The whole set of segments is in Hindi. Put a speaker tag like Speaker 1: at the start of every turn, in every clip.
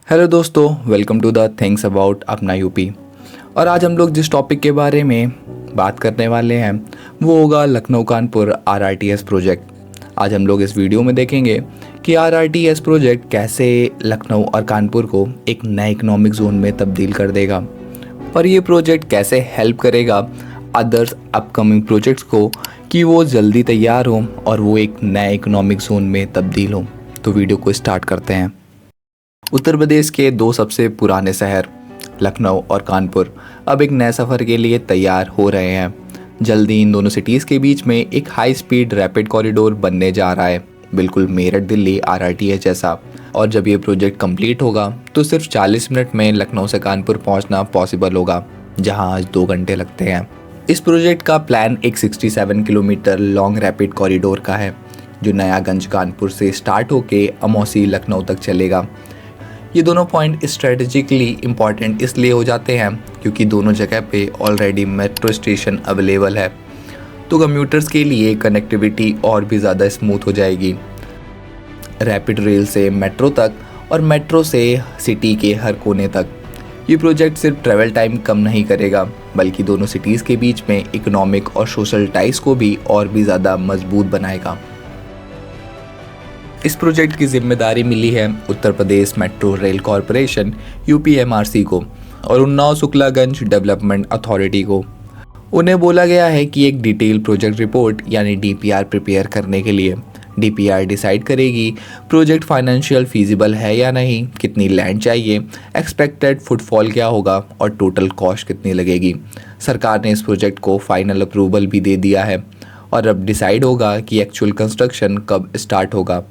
Speaker 1: हेलो दोस्तों, welcome to the things about अपना यूपी। और आज हम लोग जिस टॉपिक के बारे में बात करने वाले हैं वो होगा लखनऊ कानपुर आरआरटीएस प्रोजेक्ट। आज हम लोग इस वीडियो में देखेंगे कि आरआरटीएस प्रोजेक्ट कैसे लखनऊ और कानपुर को एक नए इकोनॉमिक जोन में तब्दील कर देगा और ये प्रोजेक्ट कैसे हेल्प करेगा अदर्स अपकमिंग प्रोजेक्ट्स को कि वो जल्दी तैयार हो और वो एक नए इकोनॉमिक जोन में तब्दील हो। तो वीडियो को स्टार्ट करते हैं। उत्तर प्रदेश के दो सबसे पुराने शहर लखनऊ और कानपुर अब एक नए सफ़र के लिए तैयार हो रहे हैं। जल्दी इन दोनों सिटीज़ के बीच में एक हाई स्पीड रैपिड कॉरिडोर बनने जा रहा है, बिल्कुल मेरठ दिल्ली आरआरटीएस जैसा। और जब ये प्रोजेक्ट कंप्लीट होगा तो सिर्फ 40 मिनट में लखनऊ से कानपुर पहुंचना पॉसिबल होगा, जहां आज 2 घंटे लगते हैं। इस प्रोजेक्ट का प्लान एक 67 किलोमीटर लॉन्ग रैपिड कॉरिडोर का है, जो नयागंज कानपुर से स्टार्ट होकर अमौसी लखनऊ तक चलेगा। ये दोनों पॉइंट स्ट्रेटेजिकली इम्पॉर्टेंट इसलिए हो जाते हैं क्योंकि दोनों जगह पे ऑलरेडी मेट्रो स्टेशन अवेलेबल है, तो कम्यूटर्स के लिए कनेक्टिविटी और भी ज़्यादा स्मूथ हो जाएगी। रैपिड रेल से मेट्रो तक और मेट्रो से सिटी के हर कोने तक। ये प्रोजेक्ट सिर्फ ट्रैवल टाइम कम नहीं करेगा बल्कि दोनों सिटीज़ के बीच में इकोनॉमिक और सोशल टाइज को भी और भी ज़्यादा मजबूत बनाएगा। इस प्रोजेक्ट की जिम्मेदारी मिली है Uttar Pradesh metro rail corporation UPMRC को और उन्नाव शुक्लागंज डेवलपमेंट अथॉरिटी को। उन्हें बोला गया है कि एक डिटेल प्रोजेक्ट रिपोर्ट यानी डीपीआर प्रिपेयर करने के लिए। डीपीआर डिसाइड करेगी प्रोजेक्ट फाइनेंशियल फीजिबल है या नहीं, कितनी लैंड चाहिए, एक्सपेक्टेड फुटफॉल क्या होगा और टोटल कॉस्ट कितनी लगेगी। सरकार ने इस प्रोजेक्ट को फाइनल अप्रूवल भी दे दिया है और अब डिसाइड होगा कि एक्चुअल कंस्ट्रक्शन कब स्टार्ट होगा।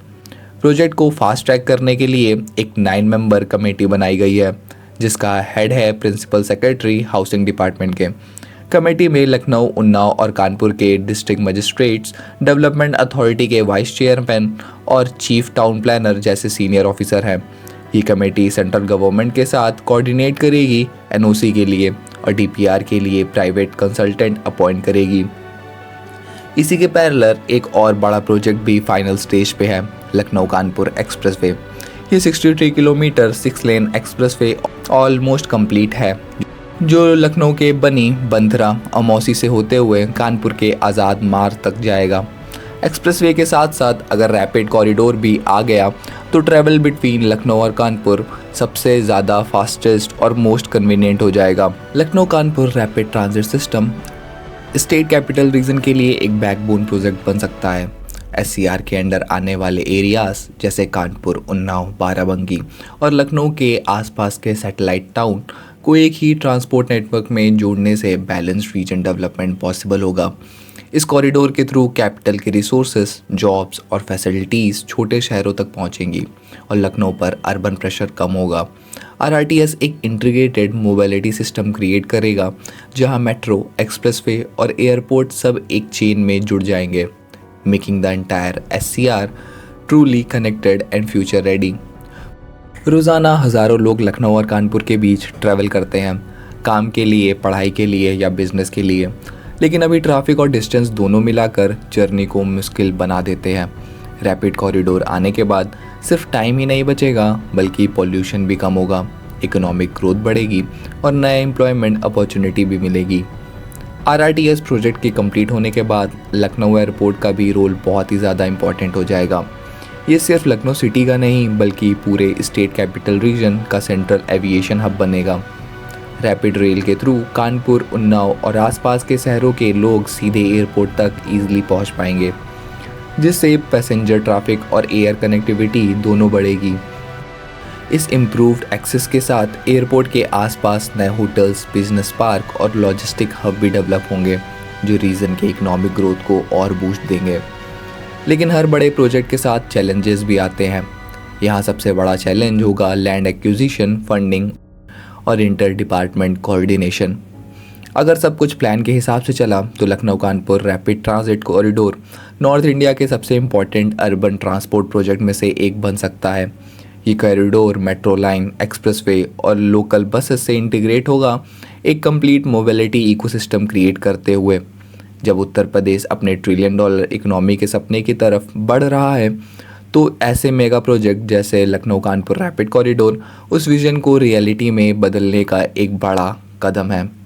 Speaker 1: प्रोजेक्ट को फास्ट ट्रैक करने के लिए एक 9 मेंबर कमेटी बनाई गई है, जिसका हेड है प्रिंसिपल सेक्रेटरी हाउसिंग डिपार्टमेंट के। कमेटी में लखनऊ, उन्नाव और कानपुर के डिस्ट्रिक्ट मजिस्ट्रेट्स, डेवलपमेंट अथॉरिटी के वाइस चेयरमैन और चीफ टाउन प्लानर जैसे सीनियर ऑफिसर हैं। ये कमेटी सेंट्रल गवर्नमेंट के साथ कोऑर्डिनेट करेगी एनओसी के लिए और डीपीआर के लिए प्राइवेट कंसल्टेंट अपॉइंट करेगी। इसी के पैरेलल एक और बड़ा प्रोजेक्ट भी फाइनल स्टेज पे है, लखनऊ कानपुर एक्सप्रेसवे। ये 63 किलोमीटर 6 लेन एक्सप्रेसवे ऑलमोस्ट कंप्लीट है, जो लखनऊ के बनी, बंथरा, अमौसी से होते हुए कानपुर के आज़ाद मार्ग तक जाएगा। एक्सप्रेसवे के साथ साथ अगर रैपिड कॉरिडोर भी आ गया तो ट्रैवल बिटवीन लखनऊ और कानपुर सबसे ज़्यादा फास्टेस्ट और मोस्ट कन्वीनियंट हो जाएगा। Lucknow Kanpur rapid transit system state capital region के लिए एक बैकबोन प्रोजेक्ट बन सकता है। एससीआर के अंडर आने वाले एरियाज जैसे कानपुर, उन्नाव, बाराबंकी और लखनऊ के आसपास के सैटेलाइट टाउन को एक ही ट्रांसपोर्ट नेटवर्क में जोड़ने से बैलेंस्ड रीजन डेवलपमेंट पॉसिबल होगा। इस कॉरिडोर के थ्रू कैपिटल के रिसोर्सेज, जॉब्स और फैसिलिटीज़ छोटे शहरों तक पहुंचेंगी और लखनऊ पर अर्बन प्रेशर कम होगा। आरआरटीएस एक इंटीग्रेटेड मोबिलिटी सिस्टम क्रिएट करेगा जहां मेट्रो, एक्सप्रेसवे और एयरपोर्ट सब एक चेन में जुड़ जाएंगे, making the entire SCR truly connected and future ready. रोज़ाना हज़ारों लोग लखनऊ और कानपुर के बीच ट्रैवल करते हैं, काम के लिए, पढ़ाई के लिए या बिजनेस के लिए, लेकिन अभी ट्रैफिक और डिस्टेंस दोनों मिलाकर जर्नी को मुश्किल बना देते हैं। रैपिड कॉरिडोर आने के बाद सिर्फ टाइम ही नहीं बचेगा बल्कि पॉल्यूशन भी कम होगा, इकोनॉमिक ग्रोथ बढ़ेगी और नए एम्प्लॉयमेंट अपॉर्चुनिटी भी मिलेगी। आरआरटीएस प्रोजेक्ट के कंप्लीट होने के बाद लखनऊ एयरपोर्ट का भी रोल बहुत ही ज़्यादा इम्पॉर्टेंट हो जाएगा। ये सिर्फ लखनऊ सिटी का नहीं बल्कि पूरे स्टेट कैपिटल रीजन का सेंट्रल एविएशन हब बनेगा। रैपिड रेल के थ्रू कानपुर, उन्नाव और आसपास के शहरों के लोग सीधे एयरपोर्ट तक ईजिली पहुंच पाएंगे, जिससे पैसेंजर ट्रैफिक और एयर कनेक्टिविटी दोनों बढ़ेगी। इस इम्प्रूव्ड एक्सेस के साथ एयरपोर्ट के आसपास नए होटल्स, बिजनेस पार्क और लॉजिस्टिक हब भी डेवलप होंगे, जो रीजन के इकोनॉमिक ग्रोथ को और बूस्ट देंगे। लेकिन हर बड़े प्रोजेक्ट के साथ चैलेंजेस भी आते हैं। यहाँ सबसे बड़ा चैलेंज होगा लैंड एक्विजिशन, फंडिंग और इंटर डिपार्टमेंट कोऑर्डिनेशन। अगर सब कुछ प्लान के हिसाब से चला तो Lucknow Kanpur rapid transit corridor north India के सबसे इम्पॉर्टेंट अर्बन ट्रांसपोर्ट प्रोजेक्ट में से एक बन सकता है। ये कॉरिडोर मेट्रो लाइन, एक्सप्रेसवे और लोकल बसेस से इंटीग्रेट होगा, एक कंप्लीट मोबिलिटी इकोसिस्टम क्रिएट करते हुए। जब उत्तर प्रदेश अपने $1 ट्रिलियन इकोनॉमी के सपने की तरफ बढ़ रहा है तो ऐसे मेगा प्रोजेक्ट जैसे लखनऊ कानपुर रैपिड कॉरिडोर उस विज़न को रियलिटी में बदलने का एक बड़ा कदम है।